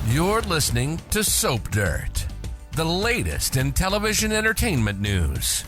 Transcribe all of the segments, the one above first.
You're listening to Soap Dirt, the latest in television entertainment news.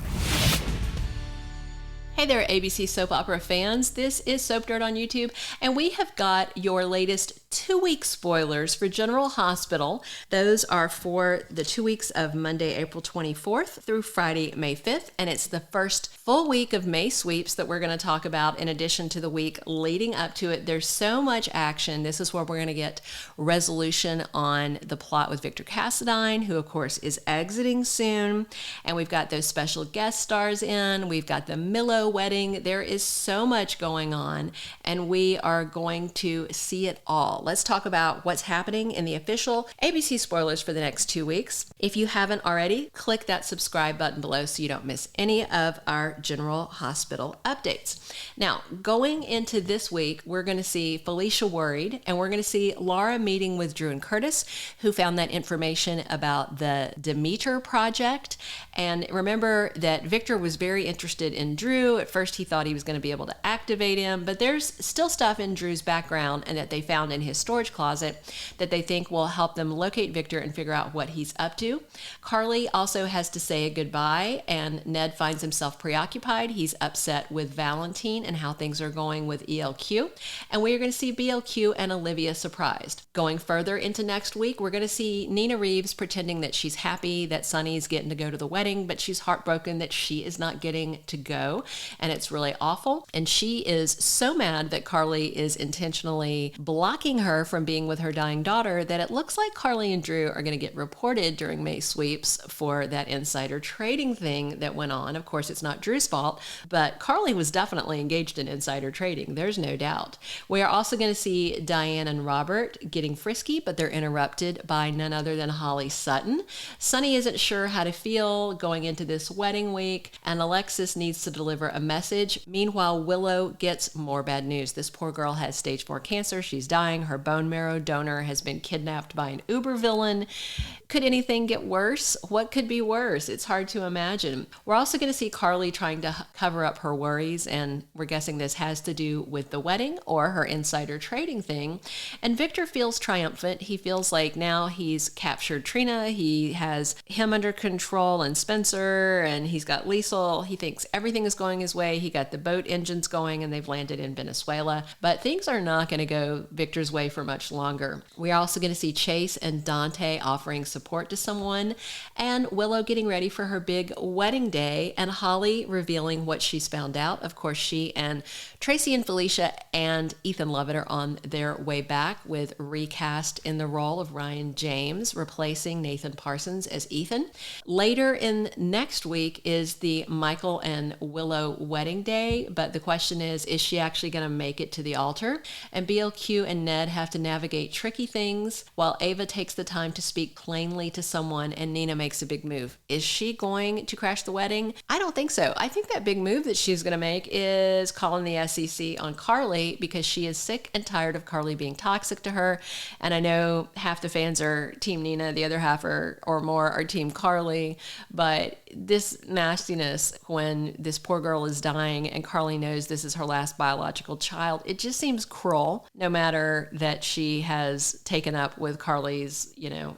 Hey there, ABC soap opera fans. This is Soap Dirt on YouTube, and we have got your latest 2-week spoilers for General Hospital. Those are for the 2 weeks of Monday, April 24th through Friday, May 5th, and it's the first full week of May sweeps that we're going to talk about in addition to the week leading up to it. There's so much action. This is where we're going to get resolution on the plot with Victor Cassadine, who of course is exiting soon, and we've got those special guest stars in. We've got the Millow wedding. There is so much going on, and we are going to see it all. Let's talk about what's happening in the official ABC spoilers for the next 2 weeks. If you haven't already, click that subscribe button below so you don't miss any of our General Hospital updates. Now, going into this week, we're going to see Felicia worried, and we're going to see Laura meeting with Drew and Curtis, who found that information about the Demeter project. And remember that Victor was very interested in Drew. At first, he thought he was going to be able to activate him, but there's still stuff in Drew's background and that they found in his storage closet that they think will help them locate Victor and figure out what he's up to. Carly also has to say a goodbye, and Ned finds himself preoccupied. He's upset with Valentine and how things are going with ELQ. And we are going to see BLQ and Olivia surprised. Going further into next week, we're going to see Nina Reeves pretending that she's happy that Sonny's getting to go to the wedding, but she's heartbroken that she is not getting to go. And it's really awful. And she is so mad that Carly is intentionally blocking her from being with her dying daughter that it looks like Carly and Drew are going to get reported during May sweeps for that insider trading thing that went on. Of course, it's not Drew's fault, but Carly was definitely engaged in insider trading. There's no doubt. We are also going to see Diane and Robert getting frisky, but they're interrupted by none other than Holly Sutton. Sonny isn't sure how to feel going into this wedding week, and Alexis needs to deliver a message. Meanwhile, Willow gets more bad news. This poor girl has stage 4 cancer. She's dying. Her bone marrow donor has been kidnapped by an Uber villain. Could anything get worse? What could be worse? It's hard to imagine. We're also going to see Carly trying to cover up her worries, and we're guessing this has to do with the wedding or her insider trading thing. And Victor feels triumphant. He feels like now he's captured Trina. He has him under control and Spencer, and he's got Liesel. He thinks everything is going his way. He got the boat engines going, and they've landed in Venezuela. But things are not going to go Victor's way for much longer. We're also going to see Chase and Dante offering support to someone, and Willow getting ready for her big wedding day, and Holly revealing what she's found out. Of course, she and Tracy and Felicia and Ethan Lovett are on their way back with recast in the role of Ryan James, replacing Nathan Parsons as Ethan. Later in next week is the Michael and Willow wedding day, but the question is she actually going to make it to the altar? And BLQ and Ned have to navigate tricky things while Ava takes the time to speak plainly to someone, and Nina makes a big move. Is she going to crash the wedding? I don't think so. I think that big move that she's going to make is calling the SEC on Carly because she is sick and tired of Carly being toxic to her. And I know half the fans are Team Nina, the other half or more are Team Carly. But this nastiness when this poor girl is dying and Carly knows this is her last biological child, it just seems cruel, no matter that she has taken up with Carly's,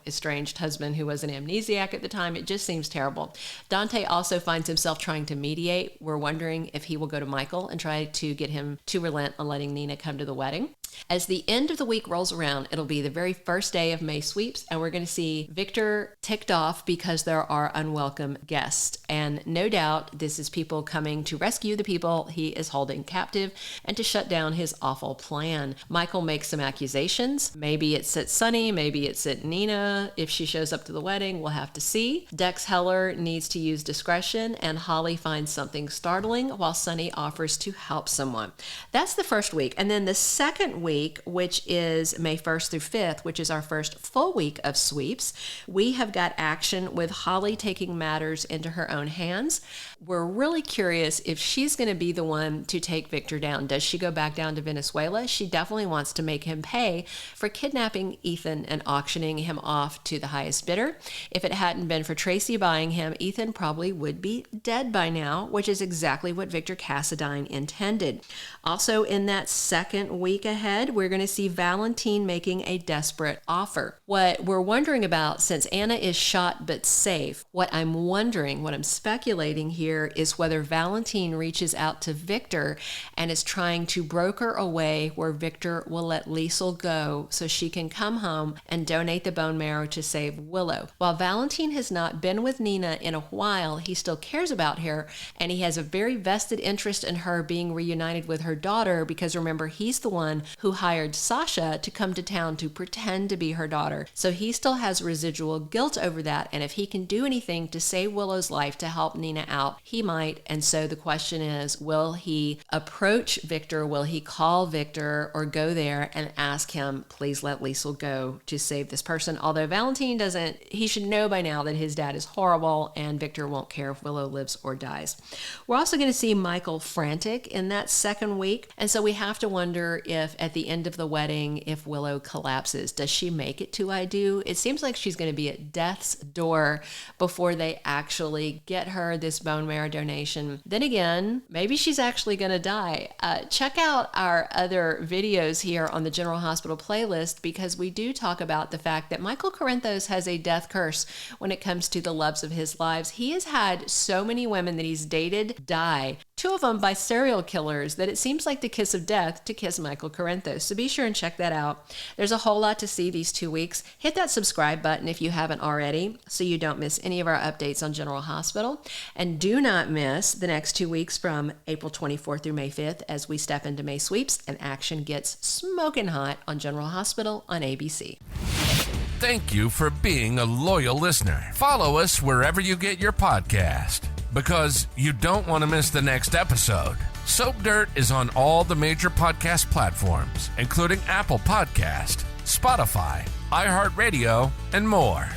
estranged husband who was an amnesiac at the time. It just seems terrible. Dante also finds himself trying to mediate. We're wondering if he will go to Michael and try to get him to relent on letting Nina come to the wedding. As the end of the week rolls around, it'll be the very first day of May sweeps, and we're going to see Victor ticked off because there are unwelcome guests. And no doubt this is people coming to rescue the people he is holding captive and to shut down his awful plan. Michael makes some accusations. Maybe it's at Sonny, maybe it's at Nina. If she shows up to the wedding, we'll have to see. Dex Heller needs to use discretion, and Holly finds something startling while Sonny offers to help someone. That's the first week. And then the second week, which is May 1st through 5th, which is our first full week of sweeps, we have got action with Holly taking matters into her own hands. we're really curious if she's going to be the one to take Victor down. Does she go back down to Venezuela? She definitely wants to make him pay for kidnapping Ethan and auctioning him off to the highest bidder. If it hadn't been for Tracy buying him, Ethan probably would be dead by now, which is exactly what Victor Cassadine intended. Also, in that second week ahead, we're going to see Valentine making a desperate offer. What we're wondering about, since Anna is shot but safe, what I'm speculating here is whether Valentine reaches out to Victor and is trying to broker a way where Victor will let Liesl go so she can come home and donate the bone marrow to save Willow. While Valentine has not been with Nina in a while, he still cares about her, and he has a very vested interest in her being reunited with her daughter, because remember, he's the one who hired Sasha to come to town to pretend to be her daughter. So he still has residual guilt over that, and if he can do anything to save Willow's life to help Nina out, he might. And so the question is, will he approach Victor? Will he call Victor or go there and ask him, please let Liesl go to save this person? Although Valentine he should know by now that his dad is horrible and Victor won't care if Willow lives or dies. We're also going to see Michael frantic in that second week. And so we have to wonder if at the end of the wedding, if Willow collapses, does she make it to I do? It seems like she's going to be at death's door before they actually get her this bone marrow donation. Then again, maybe she's actually going to die. Check out our other videos here on the General Hospital playlist, because we do talk about the fact that Michael Corinthos has a death curse when it comes to the loves of his lives. He has had so many women that he's dated die, 2 of them by serial killers, that it seems like the kiss of death to kiss Michael Corinthos. So be sure and check that out. There's a whole lot to see these 2 weeks. Hit that subscribe button if you haven't already, so you don't miss any of our updates on General Hospital. And do not miss the next 2 weeks from April 24th through May 5th as we step into May sweeps and action gets smoking hot on General Hospital on ABC. Thank you for being a loyal listener. Follow us wherever you get your podcast, because you don't want to miss the next episode. Soap Dirt is on all the major podcast platforms, including Apple Podcast, Spotify, iHeartRadio, and more.